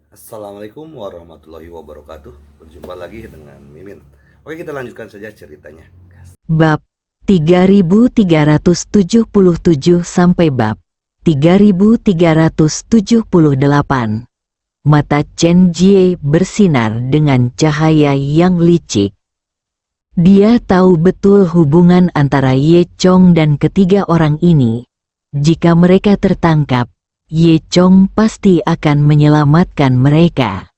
Assalamualaikum warahmatullahi wabarakatuh. Berjumpa lagi dengan Mimin. Kita lanjutkan saja ceritanya. Bab 3377 sampai bab 3378. Mata Chen Jie bersinar dengan cahaya yang licik. Dia tahu betul hubungan antara Ye Chong dan ketiga orang ini. Jika mereka tertangkap, Ye Chong pasti akan menyelamatkan mereka.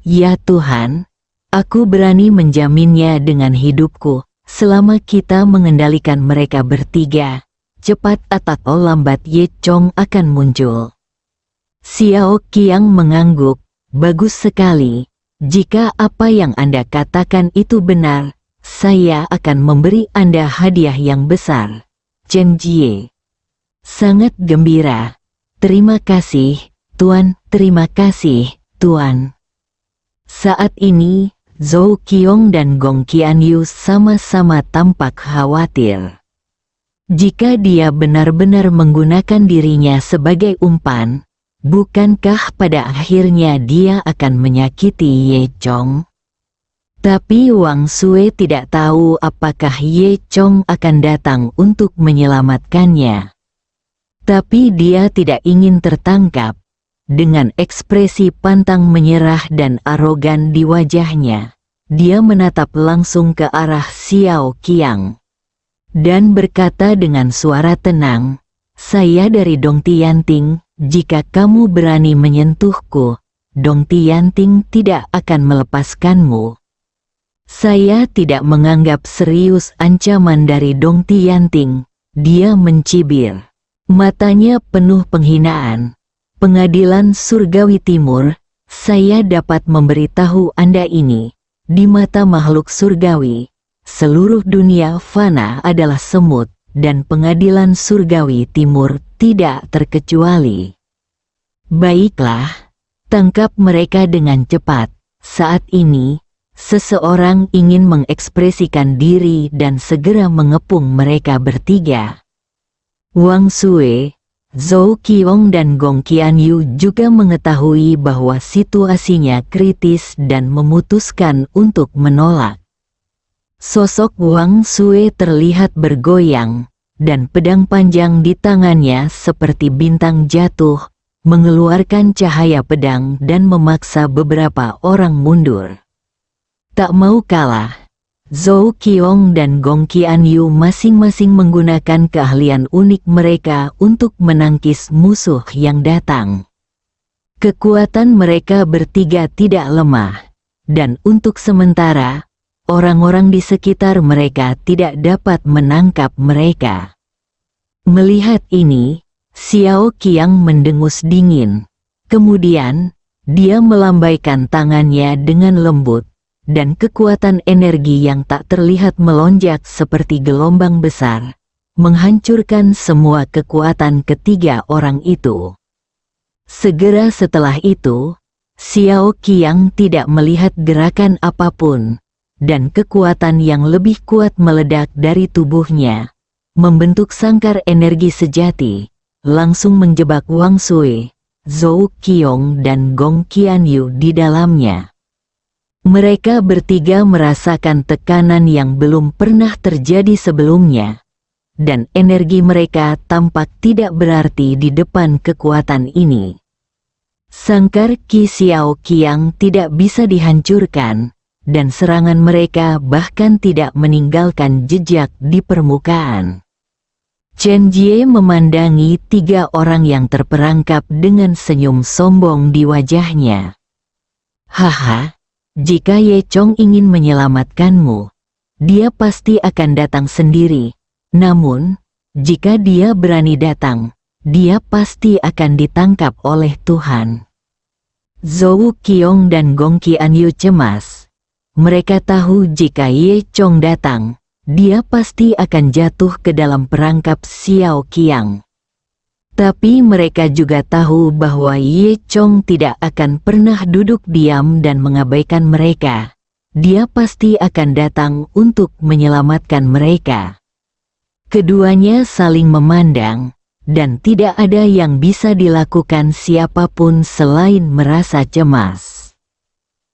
Ya Tuhan, aku berani menjaminnya dengan hidupku. Selama kita mengendalikan mereka bertiga, cepat atau lambat Ye Chong akan muncul. Xiao Qiang mengangguk. Bagus sekali. Jika apa yang Anda katakan itu benar, saya akan memberi Anda hadiah yang besar. Chen Jie sangat gembira. Terima kasih, Tuan. Terima kasih, Tuan. Saat ini, Zhou Qiong dan Gong Qianyu sama-sama tampak khawatir. Jika dia benar-benar menggunakan dirinya sebagai umpan, bukankah pada akhirnya dia akan menyakiti Ye Chong? Tapi Wang Sui tidak tahu apakah Ye Chong akan datang untuk menyelamatkannya. Tapi dia tidak ingin tertangkap. Dengan ekspresi pantang menyerah dan arogan di wajahnya, dia menatap langsung ke arah Xiao Qiang dan berkata dengan suara tenang, "Saya dari Dong Tianting. Jika kamu berani menyentuhku, Dong Tianting tidak akan melepaskanmu." Saya tidak menganggap serius ancaman dari Dong Tianting. Dia mencibir. Matanya penuh penghinaan. Pengadilan Surgawi Timur, saya dapat memberitahu Anda ini. Di mata makhluk surgawi, seluruh dunia fana adalah semut, dan pengadilan Surgawi Timur tidak terkecuali. Baiklah, tangkap mereka dengan cepat. Saat ini, seseorang ingin mengekspresikan diri dan segera mengepung mereka bertiga. Wang Sui, Zhou Qiong dan Gong Qianyu juga mengetahui bahwa situasinya kritis dan memutuskan untuk menolak. Sosok Wang Sui terlihat bergoyang, dan pedang panjang di tangannya seperti bintang jatuh, mengeluarkan cahaya pedang dan memaksa beberapa orang mundur. Tak mau kalah, Zhou Qiong dan Gong Qianyu masing-masing menggunakan keahlian unik mereka untuk menangkis musuh yang datang. Kekuatan mereka bertiga tidak lemah, dan untuk sementara, orang-orang di sekitar mereka tidak dapat menangkap mereka. Melihat ini, Xiao Qiang mendengus dingin. Kemudian, dia melambaikan tangannya dengan lembut, dan kekuatan energi yang tak terlihat melonjak seperti gelombang besar, menghancurkan semua kekuatan ketiga orang itu. Segera setelah itu, Xiao Qiang tidak melihat gerakan apapun, dan kekuatan yang lebih kuat meledak dari tubuhnya, membentuk sangkar energi sejati, langsung menjebak Wang Sui, Zhou Qiong dan Gong Qianyu di dalamnya. Mereka bertiga merasakan tekanan yang belum pernah terjadi sebelumnya, dan energi mereka tampak tidak berarti di depan kekuatan ini. Sangkar Qi Xiao Qiang tidak bisa dihancurkan, dan serangan mereka bahkan tidak meninggalkan jejak di permukaan. Chen Jie memandangi tiga orang yang terperangkap dengan senyum sombong di wajahnya. "Haha. Jika Ye Chong ingin menyelamatkanmu, dia pasti akan datang sendiri. Namun, jika dia berani datang, dia pasti akan ditangkap oleh Tuhan." Zhou Qiong dan Gong Qianyu cemas. Mereka tahu jika Ye Chong datang, dia pasti akan jatuh ke dalam perangkap Xiao Qiang. Tapi mereka juga tahu bahwa Ye Chong tidak akan pernah duduk diam dan mengabaikan mereka. Dia pasti akan datang untuk menyelamatkan mereka. Keduanya saling memandang, dan tidak ada yang bisa dilakukan siapapun selain merasa cemas.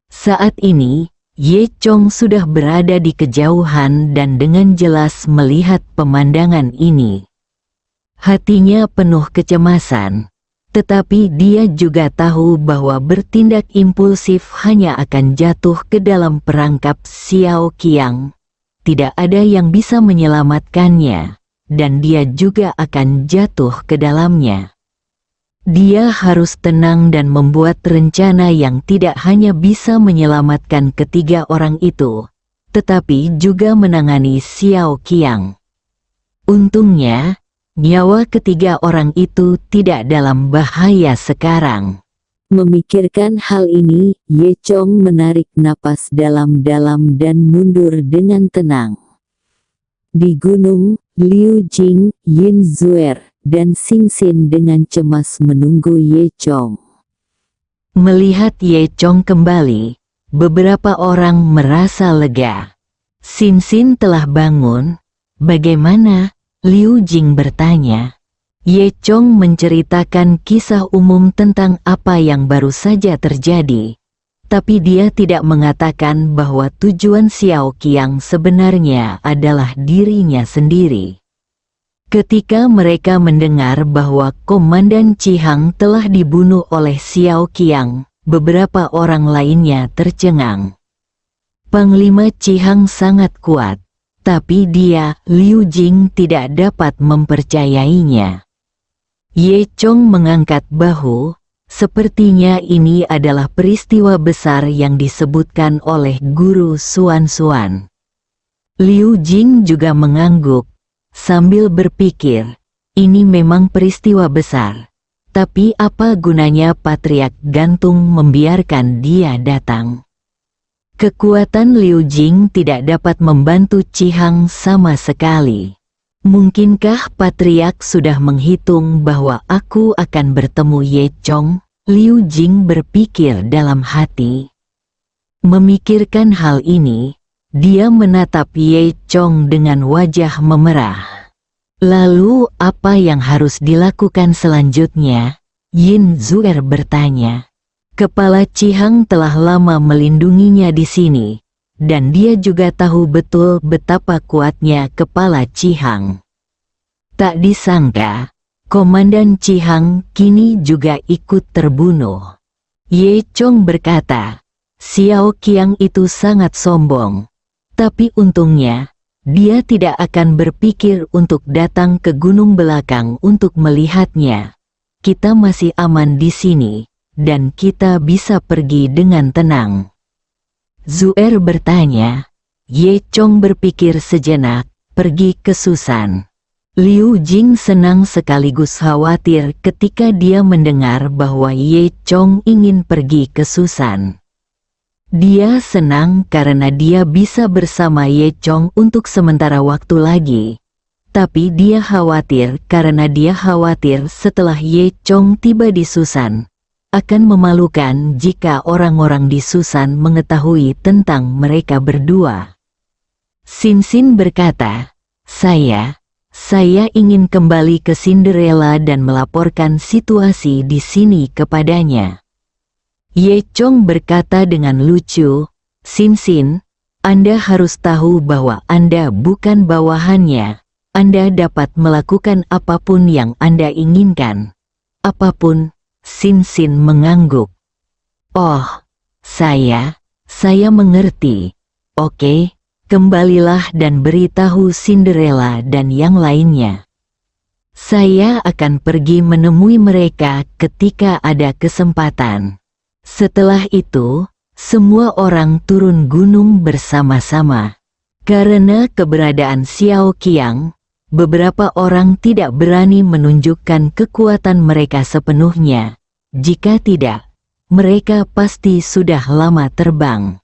Saat ini, Ye Chong sudah berada di kejauhan dan dengan jelas melihat pemandangan ini. Hatinya penuh kecemasan, tetapi dia juga tahu bahwa bertindak impulsif hanya akan jatuh ke dalam perangkap Xiao Qiang. Tidak ada yang bisa menyelamatkannya, dan dia juga akan jatuh ke dalamnya. Dia harus tenang dan membuat rencana yang tidak hanya bisa menyelamatkan ketiga orang itu, tetapi juga menangani Xiao Qiang. Untungnya, nyawa ketiga orang itu tidak dalam bahaya sekarang. Memikirkan hal ini, Ye Chong menarik napas dalam-dalam dan mundur dengan tenang. Di gunung, Liu Jing, Yin Zuer, dan Xing Xin dengan cemas menunggu Ye Chong. Melihat Ye Chong kembali, beberapa orang merasa lega. Xing Xin telah bangun. Bagaimana? Liu Jing bertanya. Ye Chong menceritakan kisah umum tentang apa yang baru saja terjadi, tapi dia tidak mengatakan bahwa tujuan Xiao Qiang sebenarnya adalah dirinya sendiri. Ketika mereka mendengar bahwa Komandan Chihang telah dibunuh oleh Xiao Qiang, beberapa orang lainnya tercengang. Panglima Chihang sangat kuat, tapi dia, Liu Jing, tidak dapat mempercayainya. Ye Chong mengangkat bahu, sepertinya ini adalah peristiwa besar yang disebutkan oleh Guru Xuan Xuan. Liu Jing juga mengangguk, sambil berpikir, ini memang peristiwa besar, tapi apa gunanya Patriark Gantung membiarkan dia datang? Kekuatan Liu Jing tidak dapat membantu Chihang sama sekali. Mungkinkah Patriark sudah menghitung bahwa aku akan bertemu Ye Chong? Liu Jing berpikir dalam hati. Memikirkan hal ini, dia menatap Ye Chong dengan wajah memerah. Lalu apa yang harus dilakukan selanjutnya? Yin Zuer bertanya. Kepala Chihang telah lama melindunginya di sini, dan dia juga tahu betul betapa kuatnya kepala Chihang. Tak disangka, Komandan Chihang kini juga ikut terbunuh. Ye Chong berkata, Xiao Qiang itu sangat sombong. Tapi untungnya, dia tidak akan berpikir untuk datang ke gunung belakang untuk melihatnya. Kita masih aman di sini, dan kita bisa pergi dengan tenang. Zuer bertanya. Ye Chong berpikir sejenak, pergi ke Susan. Liu Jing senang sekaligus khawatir ketika dia mendengar bahwa Ye Chong ingin pergi ke Susan. Dia senang karena dia bisa bersama Ye Chong untuk sementara waktu lagi. Tapi dia khawatir karena dia khawatir setelah Ye Chong tiba di Susan, akan memalukan jika orang-orang di Susan mengetahui tentang mereka berdua. Xing Xin berkata, Saya ingin kembali ke Cinderella dan melaporkan situasi di sini kepadanya. Ye Chong berkata dengan lucu, Xing Xin, Anda harus tahu bahwa Anda bukan bawahannya. Anda dapat melakukan apapun yang Anda inginkan. Apapun. Xing Xin mengangguk. Oh, saya mengerti. Oke, kembalilah dan beritahu Cinderella dan yang lainnya. Saya akan pergi menemui mereka ketika ada kesempatan. Setelah itu, semua orang turun gunung bersama-sama. Karena keberadaan Xiao Qiang, beberapa orang tidak berani menunjukkan kekuatan mereka sepenuhnya. Jika tidak, mereka pasti sudah lama terbang.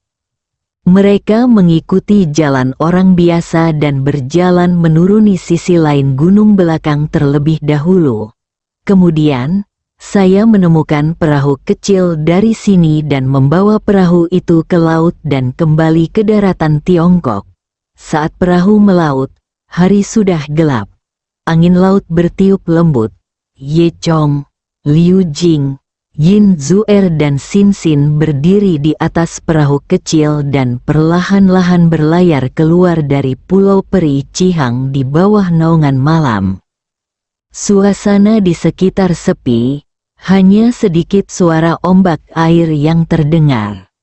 Mereka mengikuti jalan orang biasa dan berjalan menuruni sisi lain gunung belakang terlebih dahulu. Kemudian, saya menemukan perahu kecil dari sini dan membawa perahu itu ke laut dan kembali ke daratan Tiongkok. Saat perahu melaut, hari sudah gelap. Angin laut bertiup lembut, Ye Chong, Liu Jing, Yin Zuer dan Xin Xin berdiri di atas perahu kecil dan perlahan-lahan berlayar keluar dari Pulau Peri Cihang di bawah naungan malam. Suasana di sekitar sepi, hanya sedikit suara ombak air yang terdengar.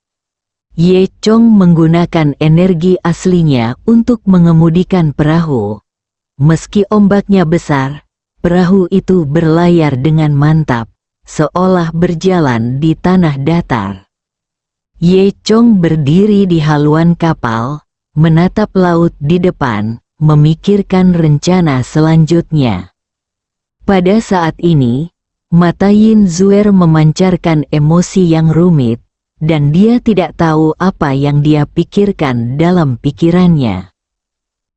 Ye Chong menggunakan energi aslinya untuk mengemudikan perahu. Meski ombaknya besar, perahu itu berlayar dengan mantap, seolah berjalan di tanah datar. Ye Chong berdiri di haluan kapal, menatap laut di depan, memikirkan rencana selanjutnya. Pada saat ini, mata Yin Zuer memancarkan emosi yang rumit, dan dia tidak tahu apa yang dia pikirkan dalam pikirannya.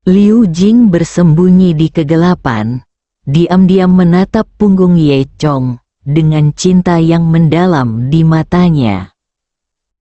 Liu Jing bersembunyi di kegelapan, diam-diam menatap punggung Ye Chong dengan cinta yang mendalam di matanya.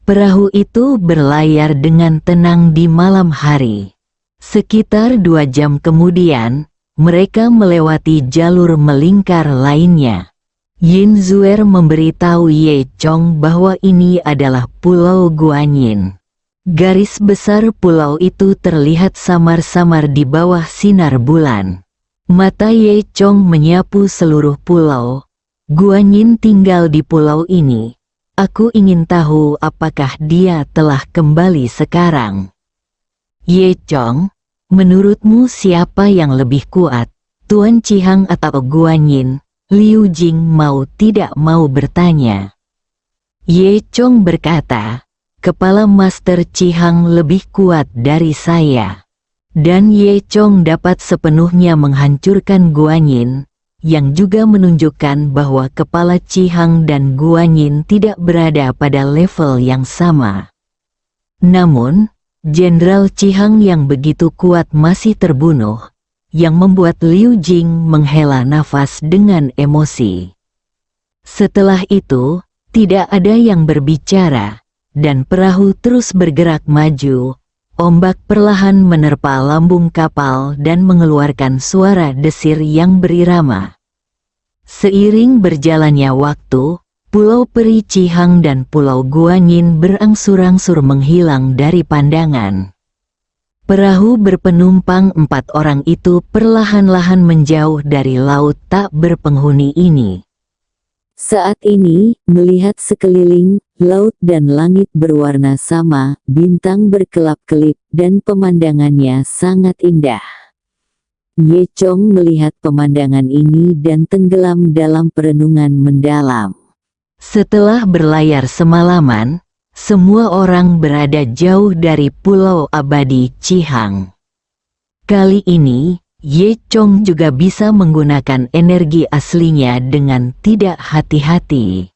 Perahu itu berlayar dengan tenang di malam hari. Sekitar 2 jam kemudian, mereka melewati jalur melingkar lainnya. Yin Zuer memberitahu Ye Chong bahwa ini adalah Pulau Guanyin. Garis besar pulau itu terlihat samar-samar di bawah sinar bulan. Mata Ye Chong menyapu seluruh pulau. Guanyin tinggal di pulau ini. Aku ingin tahu apakah dia telah kembali sekarang. Ye Chong, menurutmu siapa yang lebih kuat, Tuan Cihang atau Guanyin? Liu Jing mau tidak mau bertanya. Ye Chong berkata, kepala Master Cihang lebih kuat dari saya. Dan Ye Chong dapat sepenuhnya menghancurkan Guanyin, yang juga menunjukkan bahwa kepala Cihang dan Guanyin tidak berada pada level yang sama. Namun, Jenderal Cihang yang begitu kuat masih terbunuh, yang membuat Liu Jing menghela nafas dengan emosi. Setelah itu, tidak ada yang berbicara, dan perahu terus bergerak maju. Ombak perlahan menerpa lambung kapal dan mengeluarkan suara desir yang berirama. Seiring berjalannya waktu, Pulau Peri Cihang dan Pulau Guanyin berangsur-angsur menghilang dari pandangan. Perahu berpenumpang 4 orang itu perlahan-lahan menjauh dari laut tak berpenghuni ini. Saat ini, melihat sekeliling, laut dan langit berwarna sama, bintang berkelap-kelip, dan pemandangannya sangat indah. Ye Chong melihat pemandangan ini dan tenggelam dalam perenungan mendalam. Setelah berlayar semalaman, semua orang berada jauh dari Pulau Abadi Cihang. Kali ini, Ye Chong juga bisa menggunakan energi aslinya dengan tidak hati-hati.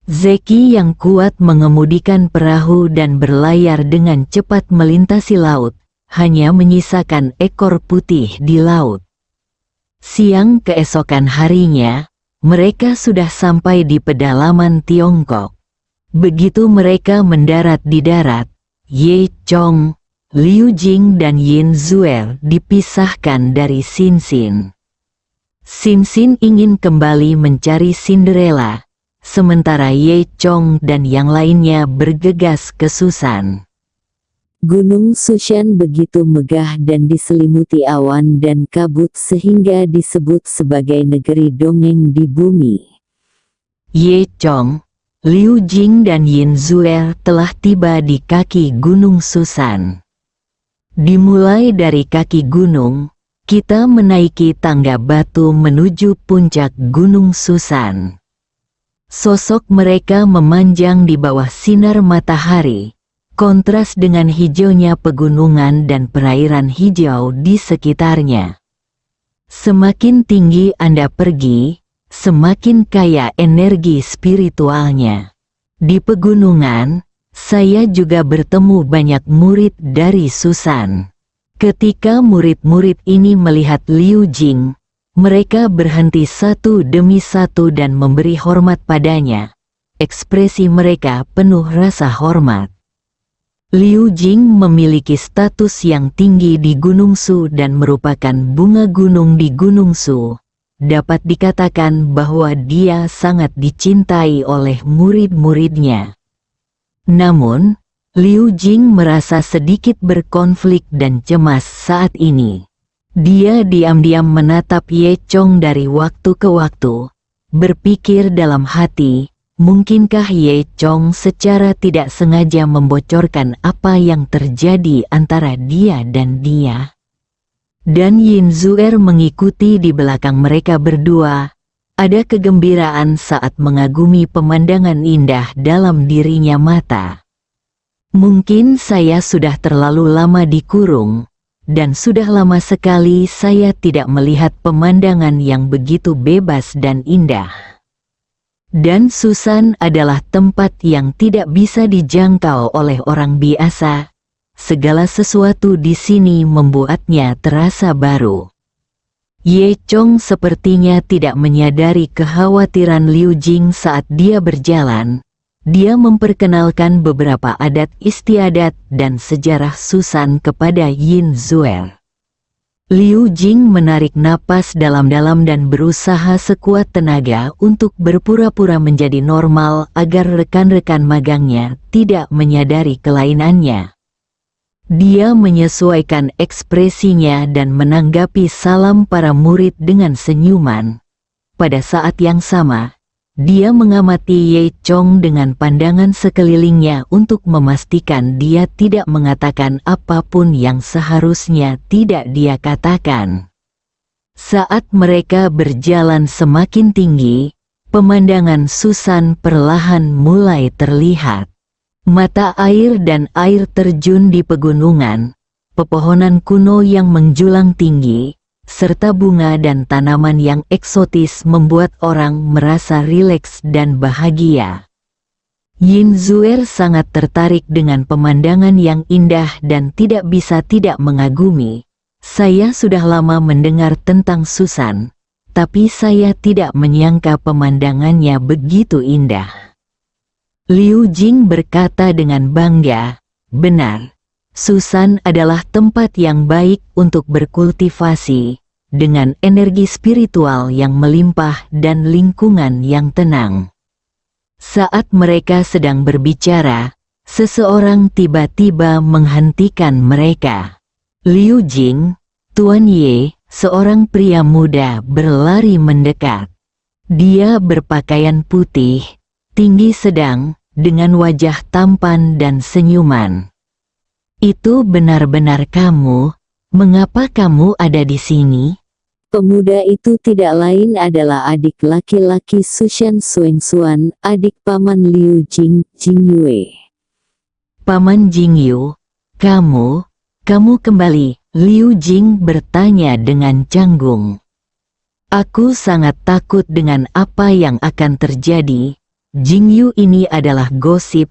Zeki yang kuat mengemudikan perahu dan berlayar dengan cepat melintasi laut, hanya menyisakan ekor putih di laut. Siang keesokan harinya, mereka sudah sampai di pedalaman Tiongkok. Begitu mereka mendarat di darat, Ye Chong, Liu Jing dan Yin Zuer dipisahkan dari Xin Xin. Xin Xin ingin kembali mencari Cinderella, sementara Ye Chong dan yang lainnya bergegas ke Susan. Gunung Sushan begitu megah dan diselimuti awan dan kabut sehingga disebut sebagai negeri dongeng di bumi. Ye Chong, Liu Jing dan Yin Zuer telah tiba di kaki Gunung Susan. Dimulai dari kaki gunung, kita menaiki tangga batu menuju puncak Gunung Susan. Sosok mereka memanjang di bawah sinar matahari, kontras dengan hijaunya pegunungan dan perairan hijau di sekitarnya. Semakin tinggi Anda pergi, semakin kaya energi spiritualnya. Di pegunungan, saya juga bertemu banyak murid dari Susan. Ketika murid-murid ini melihat Liu Jing, mereka berhenti satu demi satu dan memberi hormat padanya. Ekspresi mereka penuh rasa hormat. Liu Jing memiliki status yang tinggi di Gunung Su dan merupakan bunga gunung di Gunung Su, dapat dikatakan bahwa dia sangat dicintai oleh murid-muridnya. Namun, Liu Jing merasa sedikit berkonflik dan cemas saat ini. Dia diam-diam menatap Ye Chong dari waktu ke waktu, berpikir dalam hati, mungkinkah Ye Chong secara tidak sengaja membocorkan apa yang terjadi antara dia dan dia? Dan Yin Zuer mengikuti di belakang mereka berdua. Ada kegembiraan saat mengagumi pemandangan indah dalam dirinya mata. Mungkin saya sudah terlalu lama dikurung, dan sudah lama sekali saya tidak melihat pemandangan yang begitu bebas dan indah. Dan Susan adalah tempat yang tidak bisa dijangkau oleh orang biasa. Segala sesuatu di sini membuatnya terasa baru. Ye Chong sepertinya tidak menyadari kekhawatiran Liu Jing saat dia berjalan. Dia memperkenalkan beberapa adat istiadat dan sejarah Susan kepada Yin Zuer. Liu Jing menarik napas dalam-dalam dan berusaha sekuat tenaga untuk berpura-pura menjadi normal agar rekan-rekan magangnya tidak menyadari kelainannya. Dia menyesuaikan ekspresinya dan menanggapi salam para murid dengan senyuman. Pada saat yang sama, dia mengamati Ye Chong dengan pandangan sekelilingnya untuk memastikan dia tidak mengatakan apapun yang seharusnya tidak dia katakan. Saat mereka berjalan semakin tinggi, pemandangan Susan perlahan mulai terlihat. Mata air dan air terjun di pegunungan, pepohonan kuno yang menjulang tinggi, serta bunga dan tanaman yang eksotis membuat orang merasa rileks dan bahagia. Yin Zuer sangat tertarik dengan pemandangan yang indah dan tidak bisa tidak mengagumi. Saya sudah lama mendengar tentang Susan, tapi saya tidak menyangka pemandangannya begitu indah. Liu Jing berkata dengan bangga, benar, Susan adalah tempat yang baik untuk berkultivasi, dengan energi spiritual yang melimpah dan lingkungan yang tenang. Saat mereka sedang berbicara, seseorang tiba-tiba menghentikan mereka. Liu Jing, Tuan Ye, seorang pria muda berlari mendekat. Dia berpakaian putih, tinggi sedang, dengan wajah tampan dan senyuman. Itu benar-benar kamu? Mengapa kamu ada di sini? Pemuda itu tidak lain adalah adik laki-laki Sushan Xuan, adik paman Liu Jing, Jing Yue. Paman Jingyu, kamu kembali, Liu Jing bertanya dengan canggung. Aku sangat takut dengan apa yang akan terjadi. Jingyu ini adalah gosip.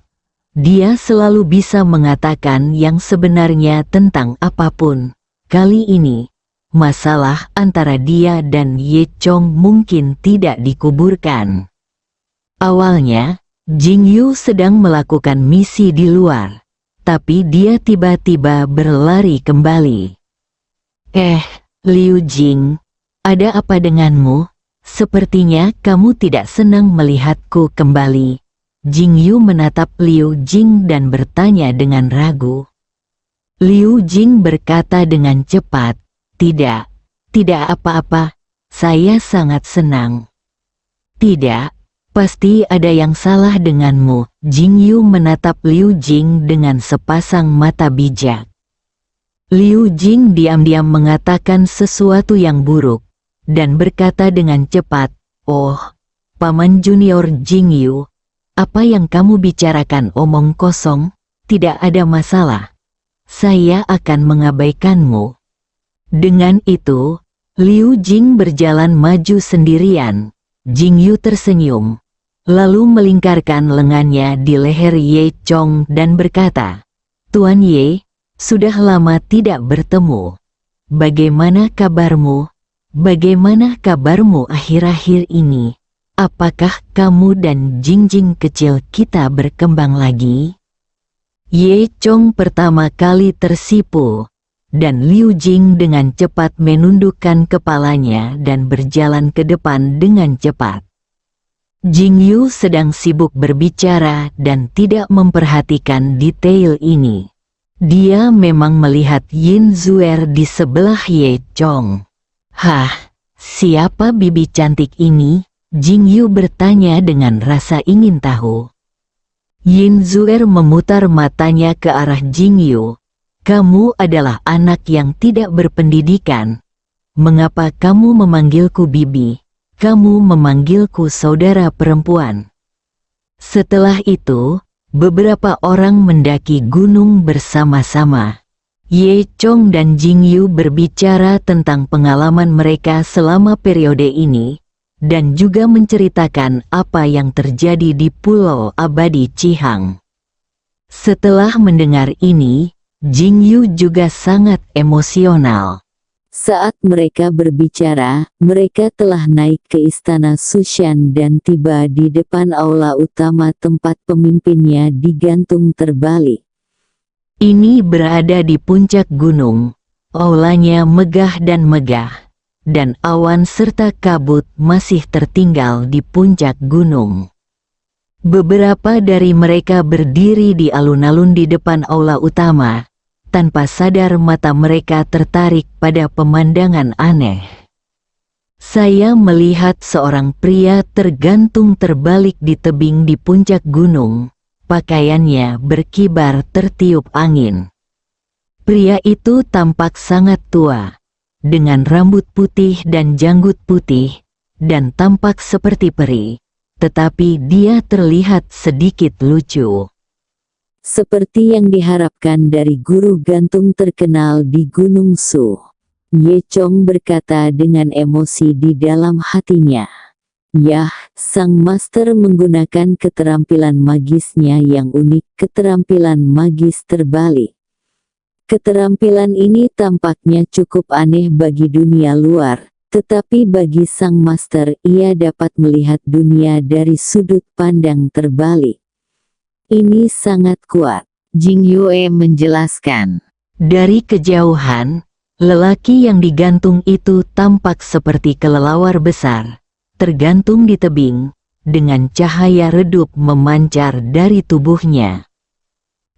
Dia selalu bisa mengatakan yang sebenarnya tentang apapun. Kali ini, masalah antara dia dan Ye Chong mungkin tidak dikuburkan. Awalnya, Jingyu sedang melakukan misi di luar, tapi dia tiba-tiba berlari kembali. Liu Jing, ada apa denganmu? Sepertinya kamu tidak senang melihatku kembali. Jingyu menatap Liu Jing dan bertanya dengan ragu. Liu Jing berkata dengan cepat, tidak apa-apa, saya sangat senang. Tidak, pasti ada yang salah denganmu. Jingyu menatap Liu Jing dengan sepasang mata bijak. Liu Jing diam-diam mengatakan sesuatu yang buruk, dan berkata dengan cepat, "Oh, Paman Junior Jingyu, apa yang kamu bicarakan omong kosong, tidak ada masalah. Saya akan mengabaikanmu." Dengan itu, Liu Jing berjalan maju sendirian. Jingyu tersenyum, lalu melingkarkan lengannya di leher Ye Chong dan berkata, "Tuan Ye, sudah lama tidak bertemu. Bagaimana kabarmu? Bagaimana kabarmu akhir-akhir ini? Apakah kamu dan Jingjing kecil kita berkembang lagi?" Ye Chong pertama kali tersipu. dan Liu Jing dengan cepat menundukkan kepalanya dan berjalan ke depan dengan cepat. Jing Yu sedang sibuk berbicara dan tidak memperhatikan detail ini. Dia memang melihat Yin Zuer di sebelah Ye Chong. "Hah, siapa bibi cantik ini?" Jing Yu bertanya dengan rasa ingin tahu. Yin Zuer memutar matanya ke arah Jing Yu. "Kamu adalah anak yang tidak berpendidikan. Mengapa kamu memanggilku bibi? Kamu memanggilku saudara perempuan." Setelah itu, beberapa orang mendaki gunung bersama-sama. Ye Chong dan Jing Yu berbicara tentang pengalaman mereka selama periode ini, dan juga menceritakan apa yang terjadi di Pulau Abadi Chihang. Setelah mendengar ini, Jing Yu juga sangat emosional. Saat mereka berbicara, mereka telah naik ke istana Sushan dan tiba di depan aula utama tempat pemimpinnya digantung terbalik. Ini berada di puncak gunung. Aulanya megah dan megah, dan awan serta kabut masih tertinggal di puncak gunung. Beberapa dari mereka berdiri di alun-alun di depan aula utama. Tanpa sadar mata mereka tertarik pada pemandangan aneh. Saya melihat seorang pria tergantung terbalik di tebing di puncak gunung. Pakaiannya berkibar tertiup angin. Pria itu tampak sangat tua, dengan rambut putih dan janggut putih, dan tampak seperti peri, tetapi dia terlihat sedikit lucu. Seperti yang diharapkan dari guru gantung terkenal di Gunung Su. Ye Chong berkata dengan emosi di dalam hatinya. Yah, sang master menggunakan keterampilan magisnya yang unik, keterampilan magis terbalik. Keterampilan ini tampaknya cukup aneh bagi dunia luar, tetapi bagi sang master ia dapat melihat dunia dari sudut pandang terbalik. Ini sangat kuat, Jing Yue menjelaskan. Dari kejauhan, lelaki yang digantung itu tampak seperti kelelawar besar, tergantung di tebing, dengan cahaya redup memancar dari tubuhnya.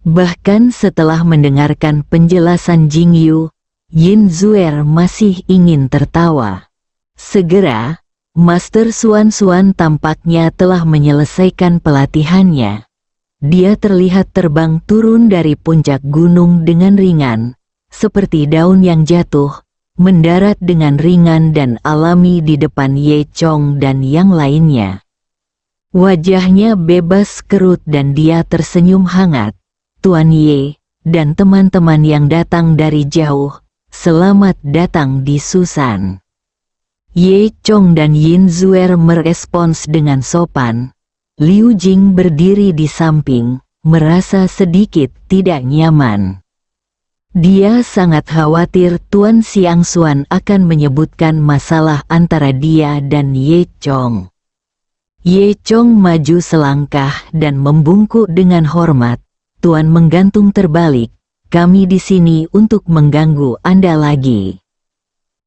Bahkan setelah mendengarkan penjelasan Jing Yu, Yin Zuer masih ingin tertawa. Segera, Master Suan Suan tampaknya telah menyelesaikan pelatihannya. Dia terlihat terbang turun dari puncak gunung dengan ringan, seperti daun yang jatuh, mendarat dengan ringan dan alami di depan Ye Chong dan yang lainnya. Wajahnya bebas kerut dan dia tersenyum hangat. "Tuan Ye, dan teman-teman yang datang dari jauh, selamat datang di Susan." Ye Chong dan Yin Zuer merespons dengan sopan. Liu Jing berdiri di samping, merasa sedikit tidak nyaman. Dia sangat khawatir Tuan Xiang Xuan akan menyebutkan masalah antara dia dan Ye Chong. Ye Chong maju selangkah dan membungkuk dengan hormat. "Tuan menggantung terbalik, kami di sini untuk mengganggu Anda lagi."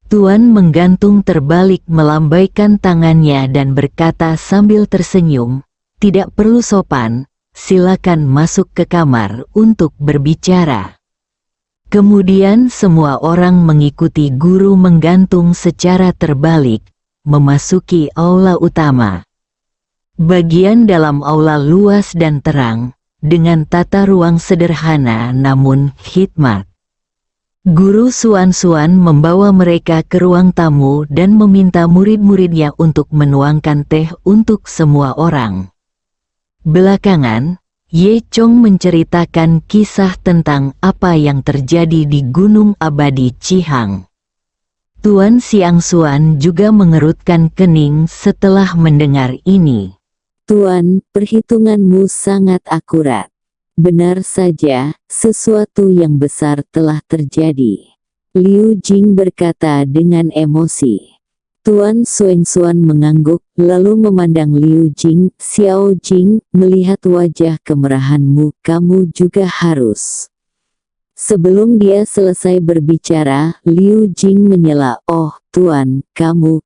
Tuan menggantung terbalik melambaikan tangannya dan berkata sambil tersenyum, "Tidak perlu sopan, silakan masuk ke kamar untuk berbicara." Kemudian semua orang mengikuti guru menggantung secara terbalik, memasuki aula utama. Bagian dalam aula luas dan terang, dengan tata ruang sederhana namun hikmat. Guru Suan Suan membawa mereka ke ruang tamu dan meminta murid-muridnya untuk menuangkan teh untuk semua orang. Belakangan, Ye Chong menceritakan kisah tentang apa yang terjadi di Gunung Abadi Chihang. Tuan Xiang Xuan juga mengerutkan kening setelah mendengar ini. "Tuan, perhitunganmu sangat akurat. Benar saja, sesuatu yang besar telah terjadi." Liu Jing berkata dengan emosi. Tuan Xuan mengangguk, lalu memandang Liu Jing. "Xiao Jing, melihat wajah kemerahanmu, kamu juga harus." Sebelum dia selesai berbicara, Liu Jing menyela, "Oh, Tuan, kamu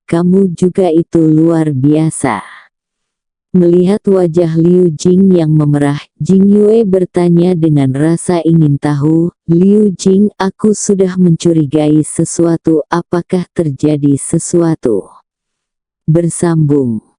juga itu luar biasa." Melihat wajah Liu Jing yang memerah, Jing Yue bertanya dengan rasa ingin tahu, "Liu Jing, aku sudah mencurigai sesuatu, apakah terjadi sesuatu?" Bersambung.